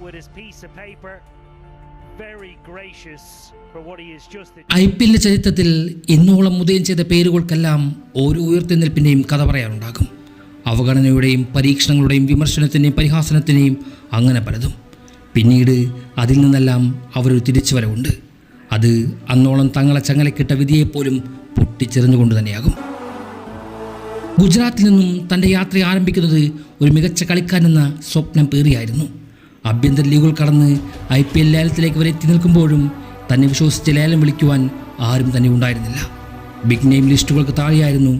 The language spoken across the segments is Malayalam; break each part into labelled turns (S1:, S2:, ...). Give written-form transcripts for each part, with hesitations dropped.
S1: with his piece of paper. Very gracious for what he has just
S2: IPL ചരിത്രത്തിൽ ഇന്നോളം ഉദയം ചെയ്ത പേരുകൾക്കെല്ലാം ഓരോ ഉയർത്തെഴുന്നേൽപ്പിൻ്റെയും കഥ പറയാനുണ്ടാകും. അവഗണനയുടെയും പരീക്ഷണങ്ങളുടെയും വിമർശനത്തിൻ്റെയും പരിഹാസനത്തിൻ്റെയും അങ്ങനെ പലതും. പിന്നീട് അതിൽ നിന്നെല്ലാം അവരൊരു തിരിച്ചുവരവുണ്ട്. അത് അന്നോളം തങ്ങളെ ചങ്ങലക്കിട്ട വിധിയെപ്പോലും പൊട്ടിച്ചെറിഞ്ഞുകൊണ്ട് തന്നെയാകും. ഗുജറാത്തിൽ നിന്നും തൻ്റെ യാത്ര ആരംഭിക്കുന്നത് ഒരു മികച്ച കളിക്കാരെന്ന സ്വപ്നം പേറിയായിരുന്നു. ആഭ്യന്തര ലീഗുകൾ കടന്ന് IPL ലേലത്തിലേക്ക് വരെ എത്തി നിൽക്കുമ്പോഴും തന്നെ വിശ്വസിച്ച് ലേലം വിളിക്കുവാൻ ആരും തന്നെ ഉണ്ടായിരുന്നില്ല. ബിഗ് നെയിം ലിസ്റ്റുകൾക്ക് താഴെയായിരുന്നു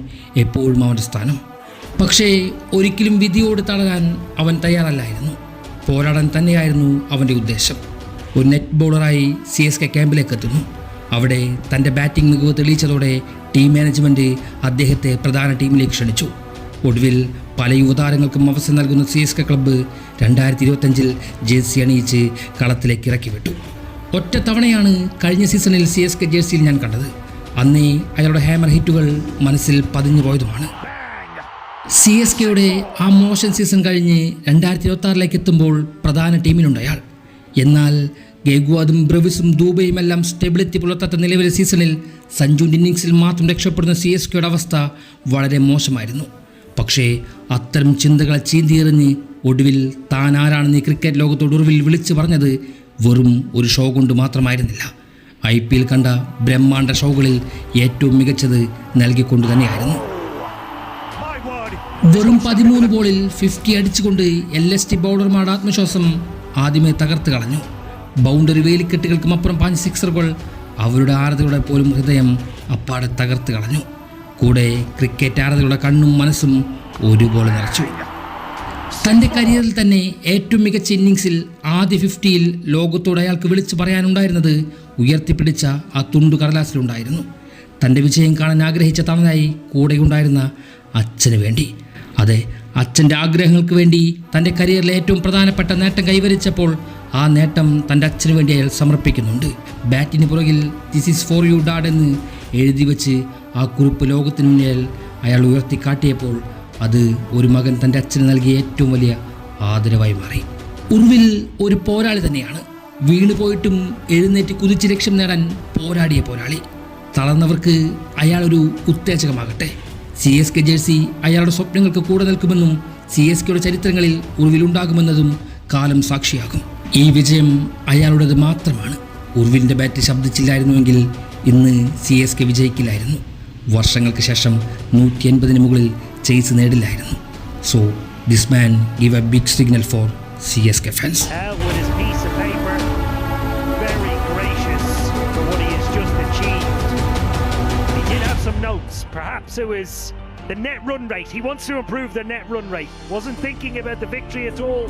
S2: എപ്പോഴും അവൻ്റെ സ്ഥാനം. പക്ഷേ ഒരിക്കലും വിധിയോട് തളരാൻ അവൻ തയ്യാറല്ലായിരുന്നു. പോരാടാൻ തന്നെയായിരുന്നു അവൻ്റെ ഉദ്ദേശം. ഒരു നെറ്റ് ബോളറായി CSK ക്യാമ്പിലേക്ക് എത്തുന്നു. അവിടെ തൻ്റെ ബാറ്റിംഗ് മികവ് തെളിയിച്ചതോടെ ടീം മാനേജ്മെൻറ്റ് അദ്ദേഹത്തെ പ്രധാന ടീമിലേക്ക് ക്ഷണിച്ചു. ഒടുവിൽ പല യുവതാരങ്ങൾക്കും അവസരം നൽകുന്ന CSK ക്ലബ്ബ് 2025 ജേഴ്സി അണിയിച്ച് കളത്തിലേക്ക് ഇറക്കി വിട്ടു. ഒറ്റ തവണയാണ് കഴിഞ്ഞ സീസണിൽ CSK ജേഴ്സിയിൽ ഞാൻ കണ്ടത്. അന്നേ അയാളുടെ ഹാമർ ഹിറ്റുകൾ മനസ്സിൽ പതിഞ്ഞു പോയതുമാണ്. CSKയുടെ ആ മോശം സീസൺ കഴിഞ്ഞ് 2026 എത്തുമ്പോൾ പ്രധാന ടീമിലുണ്ട് അയാൾ. എന്നാൽ ഗെയ്ക്വാദും ബ്രവിസും ദൂബയും എല്ലാം സ്റ്റെബിലിറ്റി പുലർത്താത്ത നിലവിലെ സീസണിൽ സഞ്ജുവിൻ്റെ ഇന്നിങ്സിൽ മാത്രം രക്ഷപ്പെടുന്ന CSKയുടെ അവസ്ഥ വളരെ മോശമായിരുന്നു. പക്ഷേ അത്തരം ചിന്തകളെ ചീന്തിയെറിഞ്ഞ് ഒടുവിൽ താൻ ആരാണെന്ന് ഈ ക്രിക്കറ്റ് ലോകത്തോട് ഉറവിൽ വിളിച്ചു പറഞ്ഞത് വെറും ഒരു ഷോ കൊണ്ട് മാത്രമായിരുന്നില്ല. IPL കണ്ട ബ്രഹ്മാണ്ഡ ഷോകളിൽ ഏറ്റവും മികച്ചത് നൽകിക്കൊണ്ട് തന്നെയായിരുന്നു. വെറും 13 ബോളിൽ 50 അടിച്ചുകൊണ്ട് LST ബൗളർമാരുടെ ആത്മവിശ്വാസം ആദ്യമേ തകർത്ത് കളഞ്ഞു. ബൗണ്ടറി വേലിക്കെട്ടുകൾക്കും അപ്പുറം പാഞ്ഞ സിക്സറുകൾ അവരുടെ ആരാധകരുടെ പോലും ഹൃദയം അപ്പാടെ തകർത്ത് കളഞ്ഞു. കൂടെ ക്രിക്കറ്റ് ആരാധകരുടെ കണ്ണും മനസ്സും ഒരുപോലെ നിറച്ചു. തൻ്റെ കരിയറിൽ തന്നെ ഏറ്റവും മികച്ച ഇന്നിങ്സിൽ ആദ്യ 50യിൽ ലോകത്തോട് അയാൾക്ക് വിളിച്ചു പറയാനുണ്ടായിരുന്നത് ഉയർത്തിപ്പിടിച്ച ആ തുണ്ടു കടലാസിലുണ്ടായിരുന്നു. തൻ്റെ വിജയം കാണാൻ ആഗ്രഹിച്ച തണലായി കൂടെയുണ്ടായിരുന്ന അച്ഛന് വേണ്ടി. അതെ, അച്ഛൻ്റെ ആഗ്രഹങ്ങൾക്ക് വേണ്ടി തൻ്റെ കരിയറിലെ ഏറ്റവും പ്രധാനപ്പെട്ട നേട്ടം കൈവരിച്ചപ്പോൾ ആ നേട്ടം തൻ്റെ അച്ഛന് വേണ്ടി അയാൾ സമർപ്പിക്കുന്നുണ്ട്. ബാറ്റിന് പുറകിൽ this is for you dad എന്ന് എഴുതി വെച്ച് ആ കുറിപ്പ് ലോകത്തിന് മുന്നിൽ അയാൾ ഉയർത്തിക്കാട്ടിയപ്പോൾ അത് ഒരു മകൻ തൻ്റെ അച്ഛന് നൽകിയ ഏറ്റവും വലിയ ആദരവായി മാറി. ഉർവിൽ ഒരു പോരാളി തന്നെയാണ്. വീണുപോയിട്ടും എഴുന്നേറ്റ് കുതിച്ച് ലക്ഷ്യം നേടാൻ പോരാടിയ പോരാളി. തളർന്നവർക്ക് അയാളൊരു ഉത്തേജകമാകട്ടെ. CSK ജേഴ്സി അയാളുടെ സ്വപ്നങ്ങൾക്ക് കൂടെ നിൽക്കുമെന്നും CSKയുടെ ചരിത്രങ്ങളിൽ ഉർവിലുണ്ടാകുമെന്നതും കാലം സാക്ഷിയാകും. ഈ വിജയം അയാളുടേത് മാത്രമാണ്. ഉർവിൻ്റെ ബാറ്റ് ശബ്ദിച്ചില്ലായിരുന്നുവെങ്കിൽ ഇന്ന് CSK വിജയിക്കില്ലായിരുന്നു. വർഷങ്ങൾക്ക് ശേഷം 180 മുകളിൽ ചേസ് നേടില്ലായിരുന്നു. So this man give a big signal for CSK fans.
S1: Some notes. Perhaps it was the net run rate. He wants to improve the net run rate. Wasn't thinking about the victory at all.